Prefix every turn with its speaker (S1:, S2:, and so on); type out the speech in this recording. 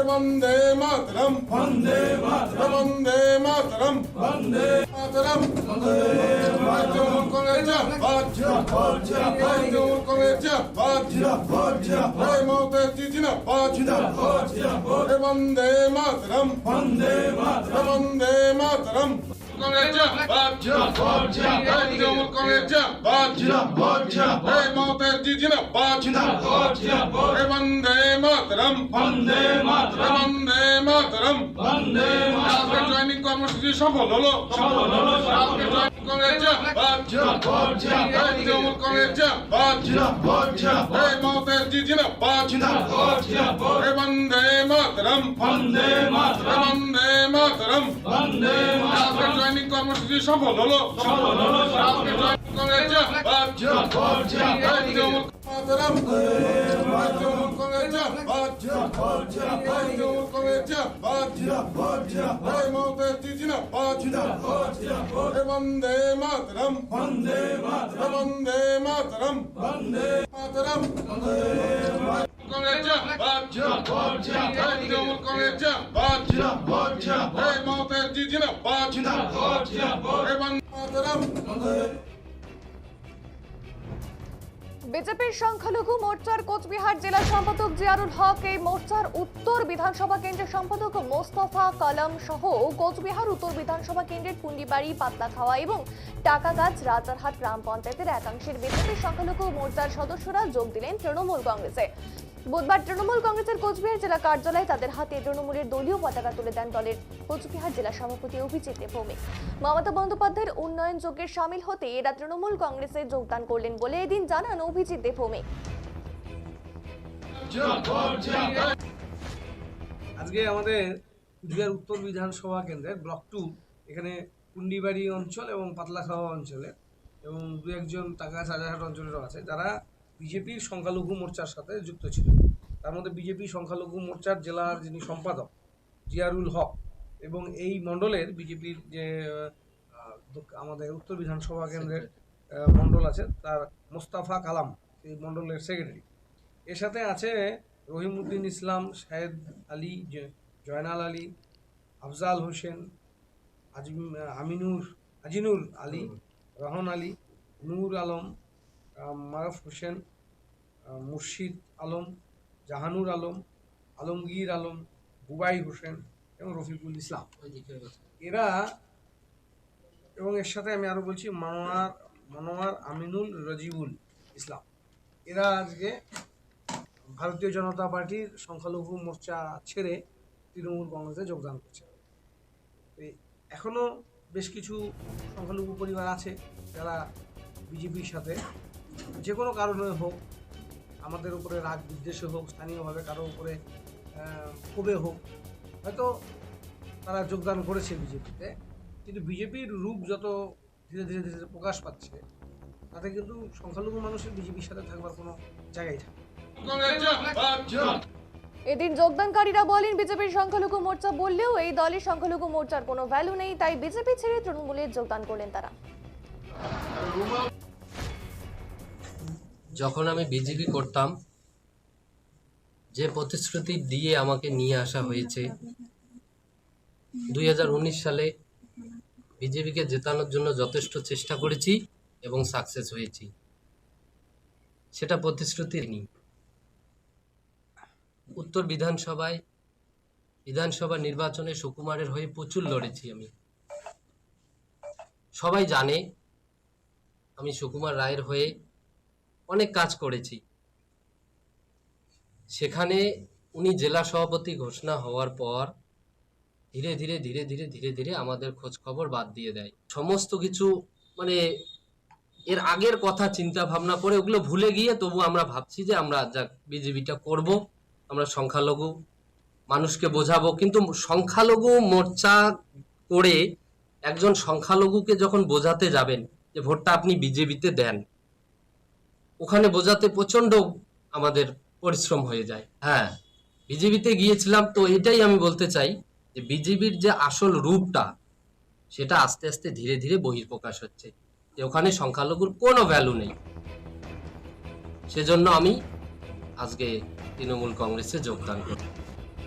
S1: Vande Mataram Vande Mataram Vande Mataram Vande Mataram Vande Mataram Vande Mataram Vande Mataram joining কর্মসূচি সফল হলো वंदे मातरम वंदे मातरम वंदे मातरम वंदे मातरम জয়নিং কর্মসূচি সফল হলো वंदे मातरम वंदे मातरम वंदे मातरम वंदे मातरम
S2: বিজেপির সংখ্যালঘু মোর্চার কোচবিহার জেলা সম্পাদক জিয়ারুল হক, এই মোর্চার উত্তর বিধানসভা কেন্দ্রের সম্পাদক মোস্তফা কালাম সহ কোচবিহার উত্তর বিধানসভা কেন্দ্রের পুন্ডিবাড়ি, পাতলাখাওয়া এবং টাকাগাছ রাজারহাট গ্রাম পঞ্চায়েতের একাংশের বিজেপির সংখ্যালঘু মোর্চার সদস্যরা যোগ দিলেন তৃণমূল কংগ্রেসে। বুধবার তৃণমূল কংগ্রেসের কোচবিহার জেলা কার্যালয়ে তাদের হাতে তৃণমূলের দলীয় পতাকা তুলে দেন দলের কোচবিহার জেলা সভাপতি অভিজিৎ দেবভৌমিক। মমতা বন্দ্যোপাধ্যায়ের উন্নয়ন যজ্ঞে সামিল হতে এরা তৃণমূল কংগ্রেসে যোগদান করলেন বলে এদিন জানান অভিজিৎ দেবভৌমিক।
S3: আজকে আমাদের কুচবিহার উত্তর বিধানসভা কেন্দ্রের ব্লক 2 এখানে পুন্ডিবাড়ি অঞ্চল এবং পাতলাখাওয়া অঞ্চলে এবং দু একজন টাকাগাছ রাজারহাট অঞ্চলেরও আছে যারা বিজেপির সংখ্যালঘু মোর্চার সাথে যুক্ত ছিল। তার মধ্যে বিজেপি সংখ্যালঘু মোর্চার জেলার যিনি সম্পাদক জিয়ারুল হক এবং এই মণ্ডলের বিজেপির যে আমাদের উত্তর বিধানসভা কেন্দ্রের মণ্ডল আছে তার মোস্তফা কালাম, এই মণ্ডলের সেক্রেটারি। এর সাথে আছে রহিমউদ্দিন ইসলাম, শাহেদ আলী, জয়নাল আলী, আফজাল হোসেন, আজিনুর আলী, রহন আলী, নূর আলম, মারুফ হোসেন, মুর্শিদ আলম, জাহানুর আলম, আলমগীর আলম, বুবাই হোসেন এবং রফিকুল ইসলাম। এরা এবং এর সাথে আমি আরও বলছি মনোয়ার আমিনুল রাজিবুল ইসলাম। এরা আজকে ভারতীয় জনতা পার্টির সংখ্যালঘু মোর্চা ছেড়ে তৃণমূল কংগ্রেসে যোগদান করছে। এখনও বেশ কিছু সংখ্যালঘু পরিবার আছে যারা বিজেপির সাথে যে কোনো কারণে হোক, আমাদের উপরে রাগ বিদ্বেষে হোক, স্থানীয়ভাবে কারো উপরে ক্ষোভে হোক, হয়তো তারা যোগদান করেছে বিজেপিতে, কিন্তু বিজেপির রূপ যত ধীরে ধীরে ধীরে প্রকাশ পাচ্ছে তাতে কিন্তু সংখ্যালঘু মানুষের বিজেপির সাথে থাকবার কোনো জায়গায় থাকে।
S2: এদিন যোগদানকারীরা বলেন বিজেপির সংখ্যালঘু মোর্চা বললেও এই দলের সংখ্যালঘু মোর্চার কোনো ভ্যালু নেই, তাই বিজেপি ছেড়ে তৃণমূলে যোগদান করলেন তারা।
S4: যখন আমি বিজেপি করতাম, যে প্রতিশ্রুতি দিয়ে আমাকে নিয়ে আসা হয়েছে, 2019 সালে বিজেপিকে জেতানোর জন্য যথেষ্ট চেষ্টা করেছি এবং সাকসেস হয়েছি, সেটা প্রতিশ্রুতি নেই। উত্তর বিধানসভা নির্বাচনে সুকুমারের হয়ে প্রচুর লড়েছি আমি। সবাই জানে আমি সুকুমার রায়ের হয়ে অনেক কাজ করেছি। সেখানে উনি জেলা সভাপতি ঘোষণা হওয়ার পর ধীরে ধীরে ধীরে ধীরে ধীরে ধীরে আমাদের খোঁজ খবর বাদ দিয়ে দেয়। সমস্ত কিছু মানে এর আগের কথা চিন্তা ভাবনা করে ওগুলো ভুলে গিয়ে তবু আমরা ভাবছি যে আমরা যা বিজেপিটা করব, আমরা সংখ্যালঘু মানুষকে বোঝাবো। কিন্তু সংখ্যালঘু মোর্চা করে একজন সংখ্যালঘুকে যখন বোঝাতে যাবেন যে ভোটটা আপনি বিজেপিতে দেন, ওখানে বোঝাতে প্রচন্ড আমাদের পরিশ্রম হয়ে যায়। হ্যাঁ, বিজেপিতে গিয়েছিলাম, তো এটাই আমি বলতে চাই যে বিজেপির যে আসল রূপটা সেটা আস্তে আস্তে ধীরে ধীরে বহিঃপ্রকাশ হচ্ছে। যে ওখানে সংখ্যালঘুর কোনো ভ্যালু নেই। সেজন্য আমি আজকে তৃণমূল কংগ্রেসে যোগদান করি।